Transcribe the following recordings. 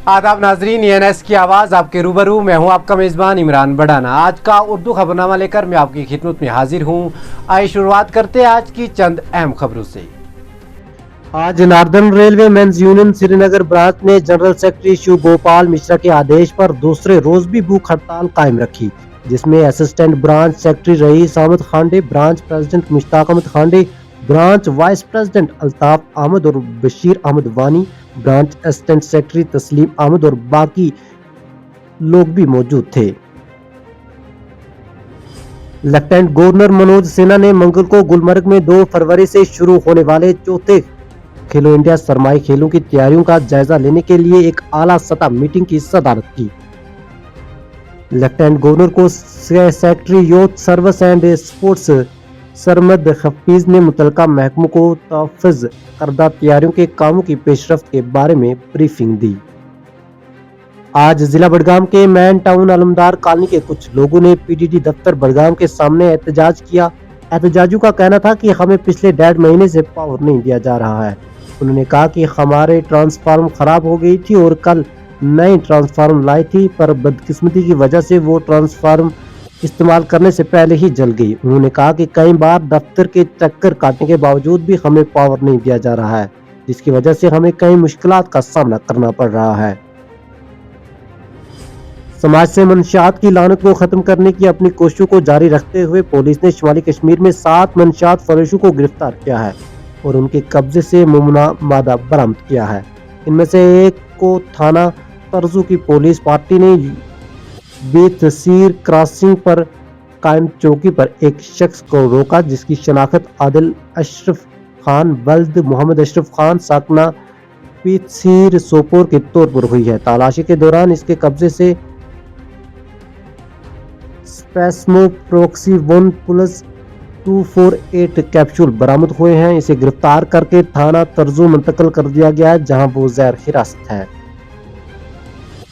आदाब नाजरीन, ENS की आवाज़ आपके रूबरू। मैं हूं आपका मेज़बान इमरान बड़ाना। आज का उर्दू खबरनामा लेकर मैं आपकी खिदमत में हाजिर हूं। आइए शुरुआत करते हैं आज की चंद अहम खबरों से। आज northern railway men's union Srinagar branch ने जनरल सेक्रेटरी शिव गोपाल मिश्रा के आदेश पर दूसरे रोज भी भूख हड़ताल कायम रखी, जिसमें assistant branch secretary Raees Ahmed Khande, branch president Mushtaq Ahmed Khande, branch vice president Altaf Ahmed और बशीर अहमद वानी, ब्रांच असिस्टेंट सेक्रेटरी तस्लीम अहमद और बाकी लोग भी मौजूद थे। लेफ्टिनेंट गवर्नर मनोज सिन्हा ने मंगल को गुलमर्ग में 2 फरवरी से शुरू होने वाले चौथे खेलो इंडिया सरमाई खेलों की तैयारियों का जायजा लेने के लिए एक आला सतह मीटिंग की सदारत की। लेफ्टिनेंट गवर्नर को secretary youth service and sports Sarmad Hafeez ने मुतलका महकमों को तहफ़्फ़ुज़ करदा तैयारियों के कामों की पेशरफ्त के बारे में ब्रीफिंग दी। आज जिला बडगाम के मैन टाउन अलमदार कॉलोनी के कुछ लोगों ने PDD दफ्तर बडगाम के सामने एहतजाज किया। एहतजाजियों का कहना था कि हमें पिछले 1.5 महीने से पावर नहीं दिया जा रहा है। उन्होंने कहा कि हमारे ट्रांसफार्मर खराब हो गई थी और कल नई ट्रांसफार्मर लाई थी, पर बदकिस्मती की वजह से वो ट्रांसफार्मर इस्तेमाल करने से पहले ही जल गई। उन्होंने कहा कि कई बार दफ्तर के चक्कर काटने के बावजूद भी हमें पावर नहीं दिया जा रहा है, जिसकी वजह से हमें कई मुश्किलात का सामना करना पड़ रहा है। समाज से मंशियात की लानत को खत्म करने की अपनी कोशिशों को जारी रखते हुए पुलिस ने शुमाली कश्मीर में 7 मंशियात फरोशों को गिरफ्तार किया है और उनके कब्जे से मुमना मादा बरामद किया है। इनमें से एक को थाना तरजू की पुलिस पार्टी ने बेतसीर क्रॉसिंग पर कायम चौकी पर एक शख्स को रोका, जिसकी शनाख्त आदिल अशरफ खान वल्द मोहम्मद अशरफ खान साकना बेतसीर सोपोर के तौर पर हुई है। तलाशी के दौरान इसके कब्जे से स्पेस्मोप्रोक्सी 1+248 कैप्सूल बरामद हुए हैं। इसे गिरफ्तार करके थाना तरजू मुंतकिल कर दिया गया है, जहां वो ज़ैर हिरासत है।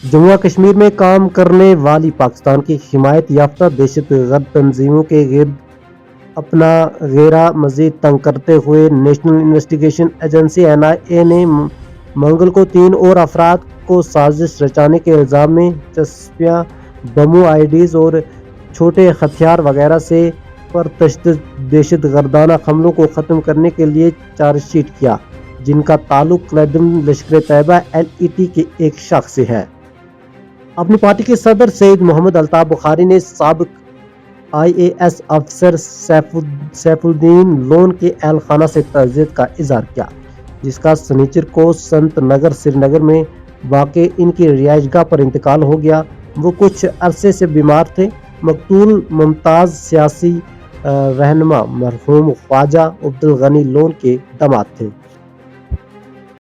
जम्मू कश्मीर में काम करने वाली पाकिस्तान की हिमायत याफ्ता दहशतगर्द तंजीमों के गिर्द अपना घेरा मजीद तंग करते हुए नेशनल इन्वेस्टिगेशन एजेंसी NIA ने मंगल को 3 और अफराद को साजिश रचाने के इल्जाम में चस्पियां, बमों, IDs और छोटे हथियार वगैरह से परतश्दीद दहशतगर्दाना हमलों को ख़त्म करने के लिए चार्जशीट किया, जिनका ताल्लुक लश्कर तैयबा LET के एक शख्स से है। अपनी पार्टी के सदर सईद मोहम्मद अल्ताफ बुखारी ने साबिक IAS अफसर सैफुद्दीन लोन के अहल खाना से तज़ियत का इजहार किया, जिसका सनीचर को संत नगर श्रीनगर में वाक़ इनकी रिहाइशगाह पर इंतकाल हो गया। वो कुछ अरसे से बीमार थे। मकतूल मुमताज़ सियासी रहनुमा मरहूम ख्वाजा अब्दुल गनी लोन के दामाद थे।